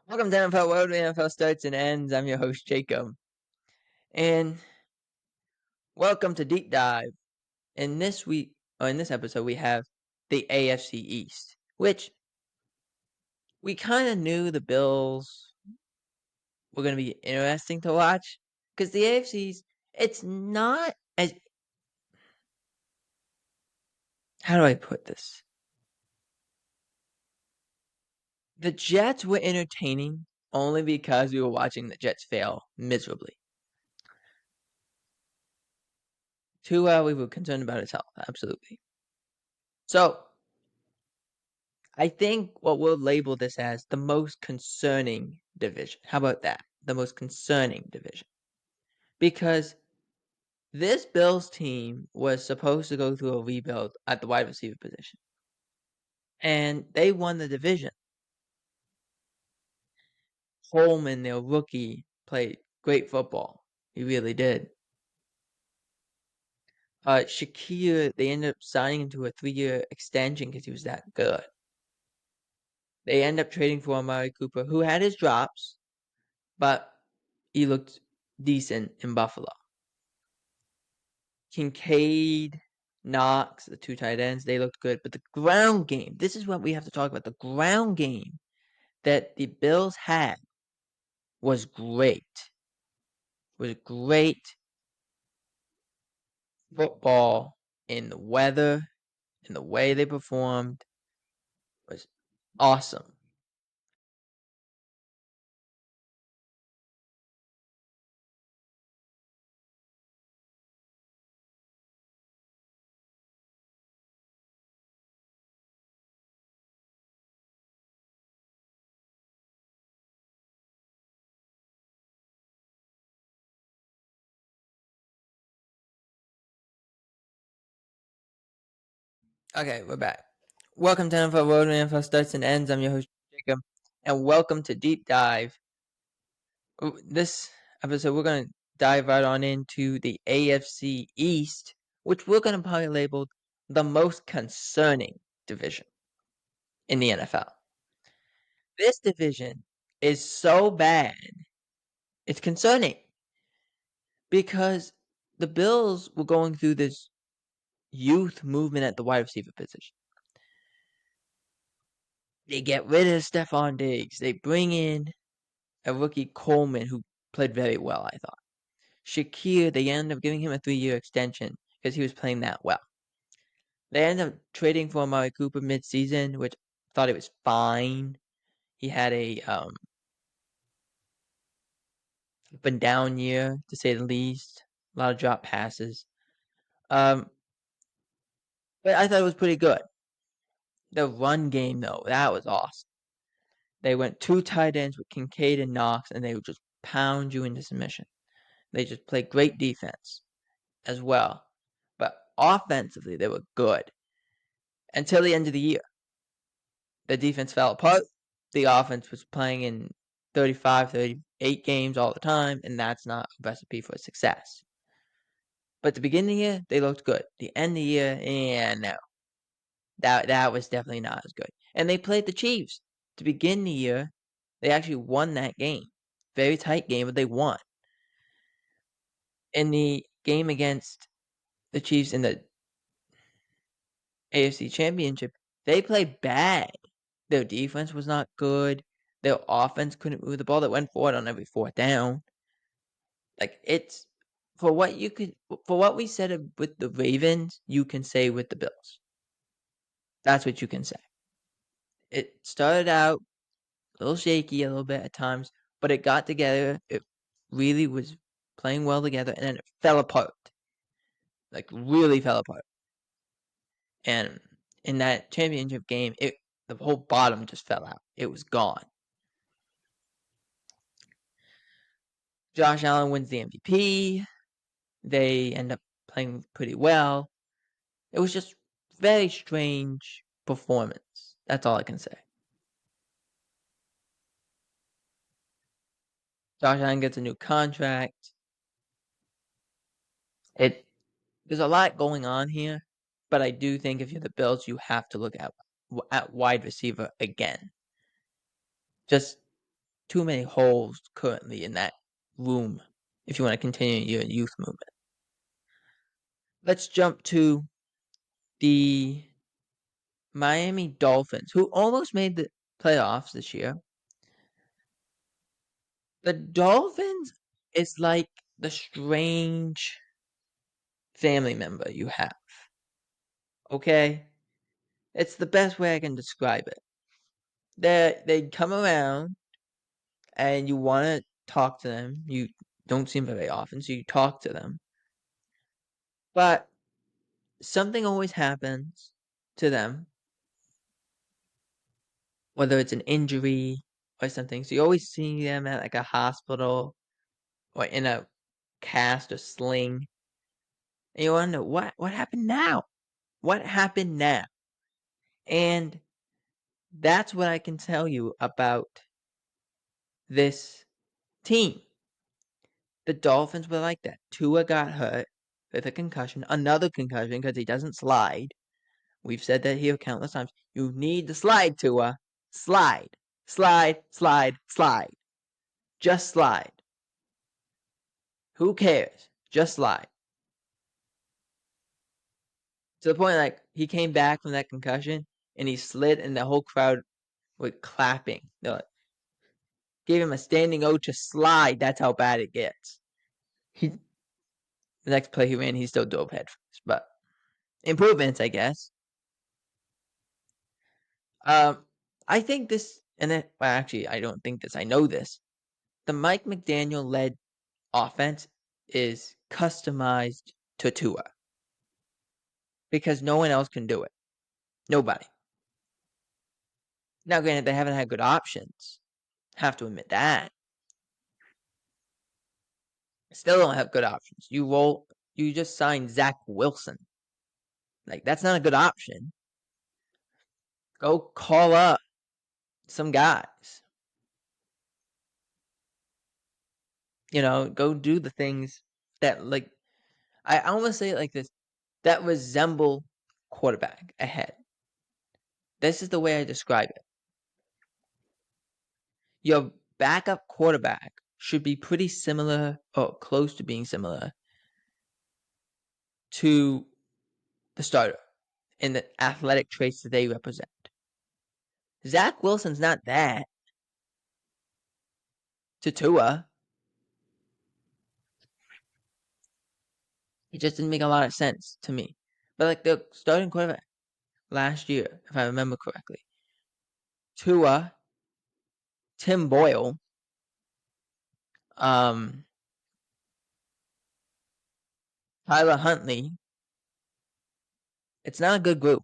Welcome to NFL World, where NFL starts and ends. I'm your host, Jacob. And welcome to Deep Dive. In this episode, we have the AFC East, which we kind of knew the Bills were going to be interesting to watch. Because the AFC East, it's not as. How do I put this? The Jets were entertaining only because we were watching the Jets fail miserably. Tua, we were concerned about his health, absolutely. So, I think what we'll label this as the most concerning division. How about that? The most concerning division. Because this Bills team was supposed to go through a rebuild at the wide receiver position. And they won the division. Coleman, their rookie, played great football. He really did. Shakir, they ended up signing him to a 3-year extension because he was that good. They end up trading for Amari Cooper, who had his drops, but he looked decent in Buffalo. Kincaid, Knox, the two tight ends, they looked good. But the ground game, this is what we have to talk about. The ground game that the Bills had was great. Was great football in the weather, in the way they performed, was awesome. Okay, we're back. Welcome to NFL Road, where NFL starts and ends. I'm your host, Jacob, and welcome to Deep Dive. This episode, we're going to dive right on into the AFC East, which we're going to probably label the most concerning division in the NFL. This division is so bad, it's concerning because the Bills were going through this youth movement at the wide receiver position. They get rid of Stephon Diggs. They bring in a rookie Coleman who played very well, I thought. Shakir, they ended up giving him a 3-year extension because he was playing that well. They ended up trading for Amari Cooper mid-season, which I thought it was fine. He had a up and down year, to say the least. A lot of drop passes. But I thought it was pretty good. The run game, though, that was awesome. They went 2 tight ends with Kincaid and Knox, and they would just pound you into submission. They just played great defense as well. But offensively, they were good until the end of the year. The defense fell apart. The offense was playing in 35, 38 games all the time, and that's not a recipe for success. But at the beginning of the year, they looked good. The end of the year, no. That was definitely not as good. And they played the Chiefs. To begin the year, they actually won that game. Very tight game, but they won. In the game against the Chiefs in the AFC Championship, they played bad. Their defense was not good. Their offense couldn't move the ball. That went forward on every 4th down. Like, it's for what we said with the Ravens, you can say with the Bills. That's what you can say. It started out a little shaky a little bit at times, but it got together. It really was playing well together, and then it fell apart. Like, really fell apart. And in that championship game, the whole bottom just fell out. It was gone. Josh Allen wins the MVP. They end up playing pretty well. It was just very strange performance. That's all I can say. Josh Allen gets a new contract. There's a lot going on here, but I do think if you're the Bills, you have to look at wide receiver again. Just too many holes currently in that room if you want to continue your youth movement. Let's jump to the Miami Dolphins, who almost made the playoffs this year. The Dolphins is like the strange family member you have. Okay? It's the best way I can describe it. They come around and you want to talk to them. You don't see them very often, so you talk to them. But something always happens to them, whether it's an injury or something. So you always see them at like a hospital or in a cast or sling. And you wonder what happened now? What happened now? And that's what I can tell you about this team. The Dolphins were like that. Tua got hurt with a concussion, another concussion because he doesn't slide. We've said that here countless times. You need to slide, Tua. Slide. Slide, slide, slide. Just slide. Who cares? Just slide. To the point, like, he came back from that concussion and he slid and the whole crowd was clapping. They like, gave him a standing O to slide. That's how bad it gets. The next play he ran, he still dove head first, but improvements, I guess. I think this, and then, well, actually, I don't think this. I know this. The Mike McDaniel led offense is customized to Tua because no one else can do it. Nobody. Now, granted, they haven't had good options. Have to admit that. Still don't have good options. You just signed Zach Wilson. Like, that's not a good option. Go call up some guys. Go do the things that, like, I almost say it like this, that resemble quarterback ahead. This is the way I describe it. Your backup quarterback should be pretty similar or close to being similar to the starter in the athletic traits that they represent. Zach Wilson's not that to Tua. It just didn't make a lot of sense to me. But like the starting quarterback last year, if I remember correctly, Tua, Tim Boyle, Tyler Huntley. It's not a good group.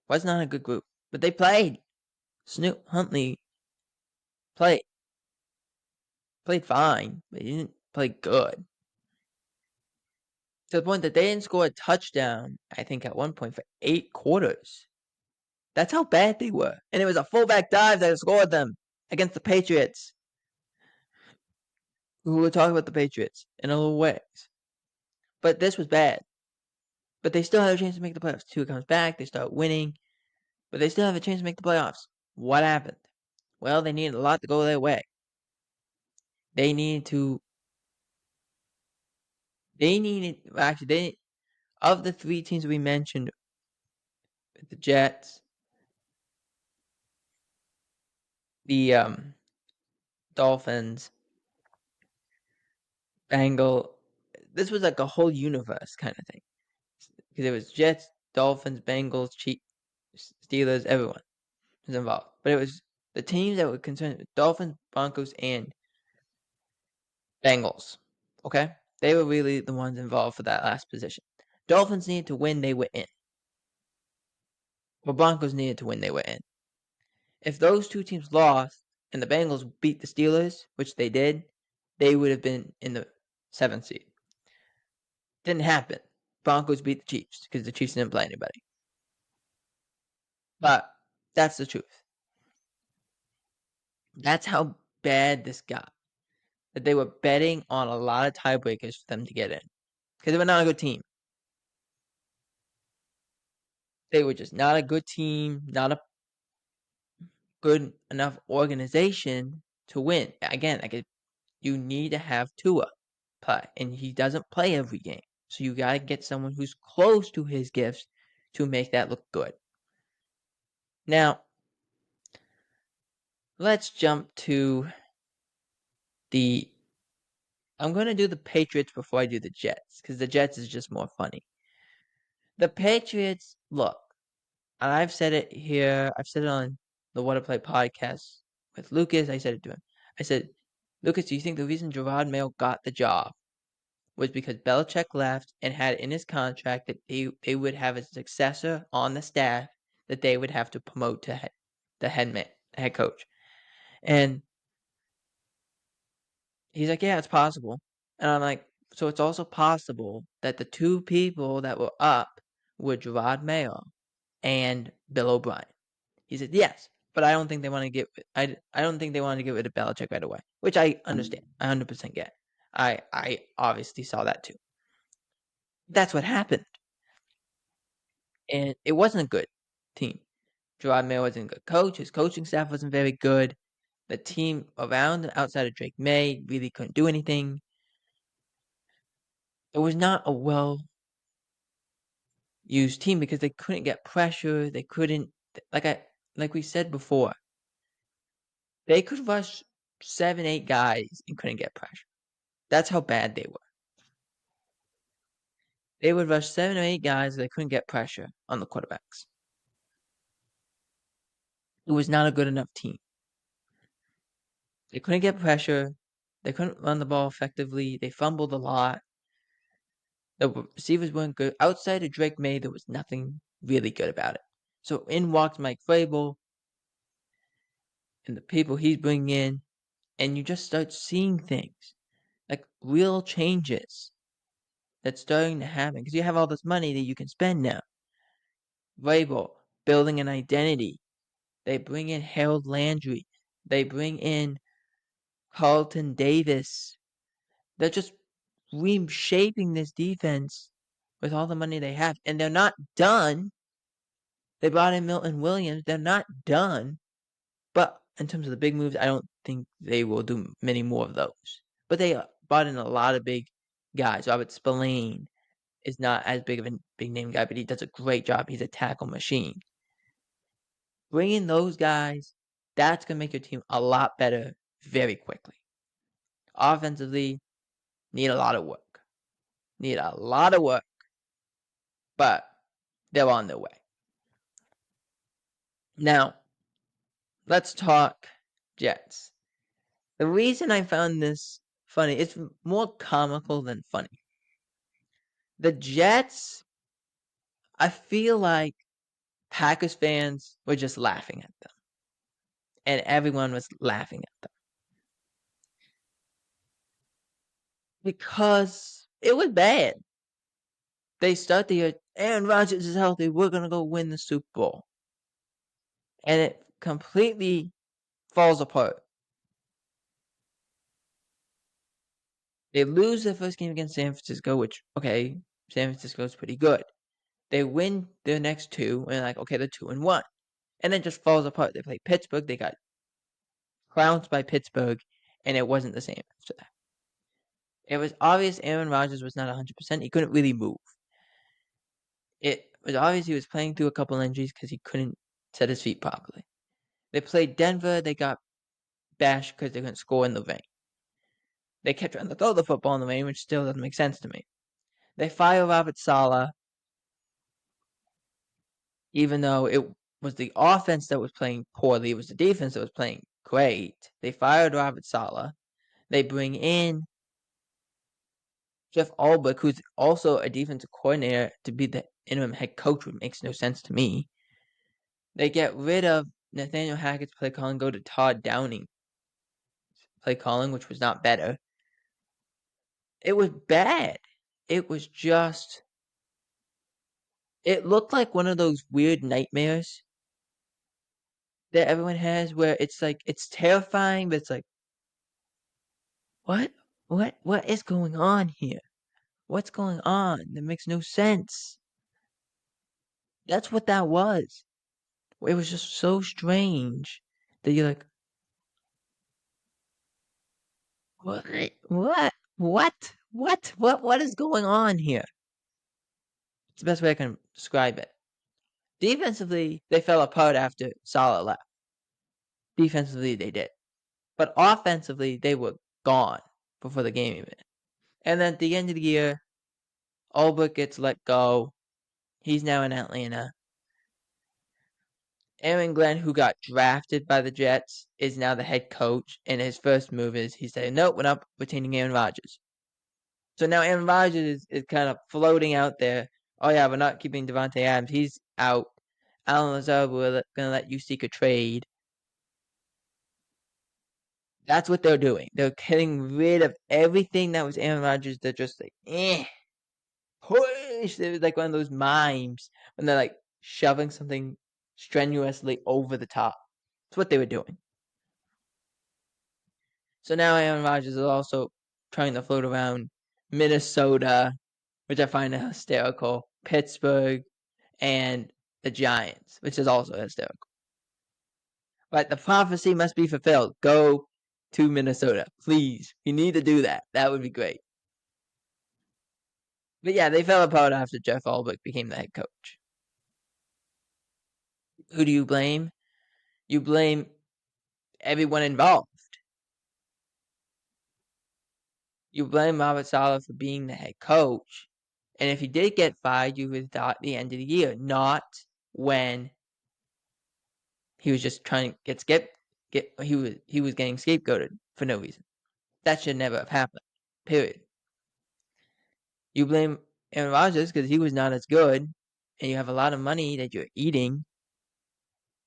Was not a good group, but they played. Snoop Huntley played fine, but he didn't play good. To the point that they didn't score a touchdown, I think, at one point for 8 quarters. That's how bad they were. And it was a fullback dive that scored them against the Patriots. We were talking about the Patriots in a little ways. But this was bad. But they still have a chance to make the playoffs. Tua comes back, they start winning, but they still have a chance to make the playoffs. What happened? Well, they needed a lot to go their way. They needed of the 3 teams we mentioned, the Jets, the Dolphins, this was like a whole universe kind of thing. Because it was Jets, Dolphins, Bengals, Chiefs, Steelers, everyone was involved. But it was the teams that were concerned with Dolphins, Broncos, and Bengals. Okay? They were really the ones involved for that last position. Dolphins needed to win, they were in. But Broncos needed to win, they were in. If those 2 teams lost and the Bengals beat the Steelers, which they did, they would have been in the 7th seed. Didn't happen. Broncos beat the Chiefs because the Chiefs didn't play anybody. But that's the truth. That's how bad this got. That they were betting on a lot of tiebreakers for them to get in. Because they were not a good team. They were just not a good team, good enough organization to win. Again, you need to have Tua play, and he doesn't play every game. So you got to get someone who's close to his gifts to make that look good. Now, let's jump to the. I'm going to do the Patriots before I do the Jets, because the Jets is just more funny. The Patriots, look, and I've said it here, I've said it on the What to Play podcast with Lucas. I said it to him. I said, Lucas, do you think the reason Gerard Mayo got the job was because Belichick left and had in his contract that they would have a successor on the staff that they would have to promote to the head coach? And he's like, yeah, it's possible. And I'm like, so it's also possible that the two people that were up were Gerard Mayo and Bill O'Brien. He said, yes, but I don't think they want to I don't think they want to get rid of Belichick right away, which I understand. I 100% get. I obviously saw that too. That's what happened. And it wasn't a good team. Gerard Mayo wasn't a good coach. His coaching staff wasn't very good. The team around and outside of Drake May really couldn't do anything. It was not a well used team because they couldn't get pressure. They couldn't like we said before. They could rush 7, 8 guys and couldn't get pressure. That's how bad they were. They would rush 7 or 8 guys, they couldn't get pressure on the quarterbacks. It was not a good enough team. They couldn't get pressure. They couldn't run the ball effectively. They fumbled a lot. The receivers weren't good. Outside of Drake May, there was nothing really good about it. So in walks Mike Vrabel and the people he's bringing in, and you just start seeing things like real changes that's starting to happen because you have all this money that you can spend now. Vrabel building an identity. They bring in Harold Landry. They bring in Carlton Davis. They're just reshaping this defense with all the money they have. And they're not done. They brought in Milton Williams. They're not done. But in terms of the big moves, I don't think they will do many more of those. But they brought in a lot of big guys. Robert Spillane is not as big of a big name guy, but he does a great job. He's a tackle machine. Bringing those guys, that's going to make your team a lot better very quickly. Offensively, need a lot of work. Need a lot of work. But they're on their way. Now, let's talk Jets. The reason I found this funny, it's more comical than funny. The Jets, I feel like Packers fans were just laughing at them. And everyone was laughing at them. Because it was bad. They start the year, Aaron Rodgers is healthy, we're going to go win the Super Bowl. And it completely falls apart. They lose their first game against San Francisco, which, okay, San Francisco's pretty good. They win their next two, and like, okay, they're 2-1. And then just falls apart. They played Pittsburgh, they got trounced by Pittsburgh, and it wasn't the same after that. It was obvious Aaron Rodgers was not 100%. He couldn't really move. It was obvious he was playing through a couple injuries because he couldn't set his feet properly. They played Denver, they got bashed because they couldn't score in the rain. They kept trying to throw the football in the rain, which still doesn't make sense to me. They fire Robert Saleh, even though it was the offense that was playing poorly, it was the defense that was playing great. They fired Robert Saleh. They bring in Jeff Ulbrich, who's also a defensive coordinator, to be the interim head coach, which makes no sense to me. They get rid of Nathaniel Hackett's play calling, go to Todd Downing play calling, which was not better. It was bad. It was just. It looked like one of those weird nightmares that everyone has where it's like, it's terrifying, but it's like, what? What is going on here? What's going on? That makes no sense. That's what that was. It was just so strange that you're like, what? What? What is going on here? It's the best way I can describe it. Defensively, they fell apart after Salah left. Defensively, they did. But offensively, they were gone before the game even. And then at the end of the year, Albert gets let go. He's now in Atlanta. Aaron Glenn, who got drafted by the Jets, is now the head coach. And his first move is he said, nope, we're not retaining Aaron Rodgers. So now Aaron Rodgers is kind of floating out there. Oh, yeah, we're not keeping Devontae Adams. He's out. Alan Lazard, we're going to let you seek a trade. That's what they're doing. They're getting rid of everything that was Aaron Rodgers. They're just like, push. It was like one of those mimes when they're like shoving something strenuously over the top. That's what they were doing. So now Aaron Rodgers is also trying to float around Minnesota, which I find hysterical, Pittsburgh, and the Giants, which is also hysterical. But the prophecy must be fulfilled. Go to Minnesota, please. You need to do that. That would be great. But yeah, they fell apart after Jeff Ulbrich became the head coach. Who do you blame? You blame everyone involved. You blame Robert Saleh for being the head coach. And if he did get fired, you would thought the end of the year, not when he was just trying to he was getting scapegoated for no reason. That should never have happened. Period. You blame Aaron Rodgers because he was not as good, and you have a lot of money that you're eating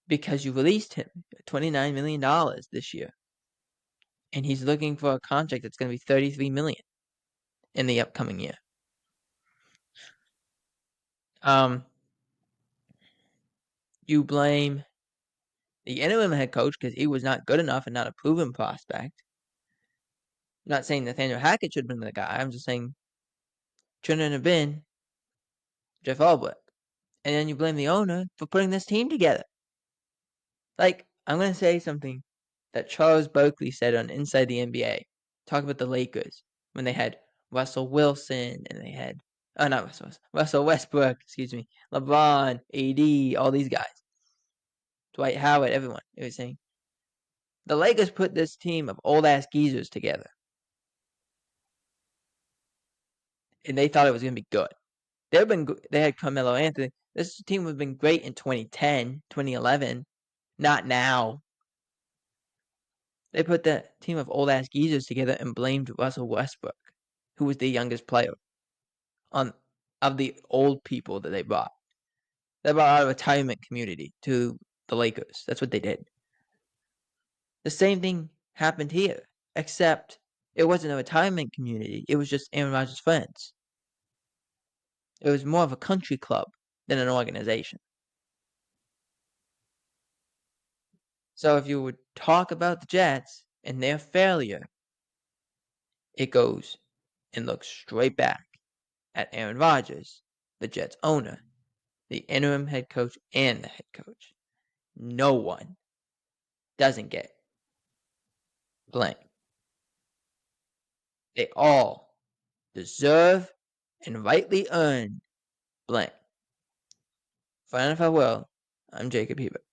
because you released him $29 million this year. And he's looking for a contract that's going to be $33 million in the upcoming year. You blame the interim head coach because he was not good enough and not a proven prospect. I'm not saying Nathaniel Hackett should have been the guy. I'm just saying shouldn't have been Jeff Ulbrich. And then you blame the owner for putting this team together. Like, I'm going to say something that Charles Barkley said on Inside the NBA. Talk about the Lakers when they had Russell Wilson and they had, not Russell Wilson, Russell Westbrook, LeBron, AD, all these guys. Dwight Howard, everyone. They were saying, the Lakers put this team of old-ass geezers together. And they thought it was going to be good. They had Carmelo Anthony. This team would have been great in 2010, 2011. Not now. They put that team of old-ass geezers together and blamed Russell Westbrook, who was the youngest player of the old people that they brought. They brought out a retirement community to the Lakers. That's what they did. The same thing happened here, except it wasn't a retirement community. It was just Aaron Rodgers' friends. It was more of a country club than an organization. So if you would talk about the Jets and their failure, it goes and looks straight back at Aaron Rodgers, the Jets owner, the interim head coach, and the head coach. No one doesn't get blame. They all deserve and rightly earn blame. For NFL World, I'm Jacob Hebert.